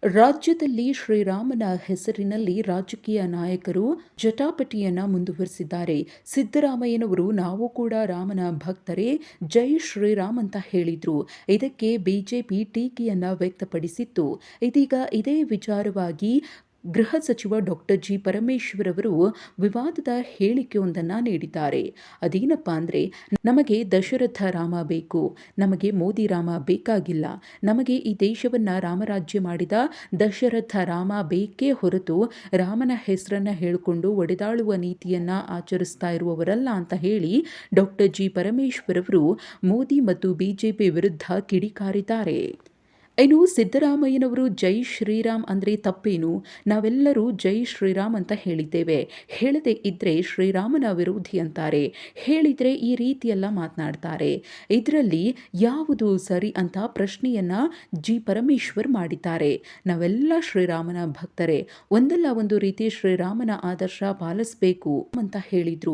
ರಾಜ್ಯದಲ್ಲಿ ಶ್ರೀರಾಮನ ಹೆಸರಿನಲ್ಲಿ ರಾಜಕೀಯ ನಾಯಕರು ಜಟಾಪಟಿಯನ್ನ ಮುಂದುವರಿಸಿದ್ದಾರೆ. ಸಿದ್ದರಾಮಯ್ಯನವರು ನಾವು ಕೂಡ ರಾಮನ ಭಕ್ತರೇ, ಜೈ ಶ್ರೀರಾಮ್ ಅಂತ ಹೇಳಿದ್ರು. ಇದಕ್ಕೆ ಬಿಜೆಪಿ ಟೀಕೆಯನ್ನ ವ್ಯಕ್ತಪಡಿಸಿತ್ತು. ಇದೀಗ ಇದೇ ವಿಚಾರವಾಗಿ ಗೃಹ ಸಚಿವ ಡಾಕ್ಟರ್ ಜಿ ಪರಮೇಶ್ವರ್ ಅವರು ವಿವಾದದ ಹೇಳಿಕೆಯೊಂದನ್ನು ನೀಡಿದ್ದಾರೆ. ಅದೇನಪ್ಪ ಅಂದರೆ, ನಮಗೆ ದಶರಥ ರಾಮ ಬೇಕು, ನಮಗೆ ಮೋದಿ ರಾಮ ಬೇಕಾಗಿಲ್ಲ. ನಮಗೆ ಈ ದೇಶವನ್ನು ರಾಮರಾಜ್ಯ ಮಾಡಿದ ದಶರಥ ರಾಮ ಬೇಕೇ ಹೊರತು ರಾಮನ ಹೆಸರನ್ನು ಹೇಳಿಕೊಂಡು ಒಡೆದಾಳುವ ನೀತಿಯನ್ನು ಆಚರಿಸ್ತಾ ಇರುವವರಲ್ಲ ಅಂತ ಹೇಳಿ ಡಾಕ್ಟರ್ ಜಿ ಪರಮೇಶ್ವರ್ ಅವರು ಮೋದಿ ಮತ್ತು ಬಿಜೆಪಿ ವಿರುದ್ಧ ಕಿಡಿಕಾರಿದ್ದಾರೆ. ಇನ್ನು ಸಿದ್ದರಾಮಯ್ಯನವರು ಜೈ ಶ್ರೀರಾಮ್ ಅಂದರೆ ತಪ್ಪೇನು? ನಾವೆಲ್ಲರೂ ಜೈ ಶ್ರೀರಾಮ್ ಅಂತ ಹೇಳಿದ್ದೇವೆ. ಹೇಳದೆ ಇದ್ರೆ ಶ್ರೀರಾಮನ ವಿರೋಧಿ ಅಂತಾರೆ, ಹೇಳಿದರೆ ಈ ರೀತಿಯೆಲ್ಲ ಮಾತನಾಡ್ತಾರೆ. ಇದರಲ್ಲಿ ಯಾವುದು ಸರಿ ಅಂತ ಪ್ರಶ್ನೆಯನ್ನ ಜಿ ಪರಮೇಶ್ವರ್ ಮಾಡಿದ್ದಾರೆ. ನಾವೆಲ್ಲ ಶ್ರೀರಾಮನ ಭಕ್ತರೇ, ಒಂದಲ್ಲ ಒಂದು ರೀತಿ ಶ್ರೀರಾಮನ ಆದರ್ಶ ಪಾಲಿಸಬೇಕು ಅಂತ ಹೇಳಿದ್ರು.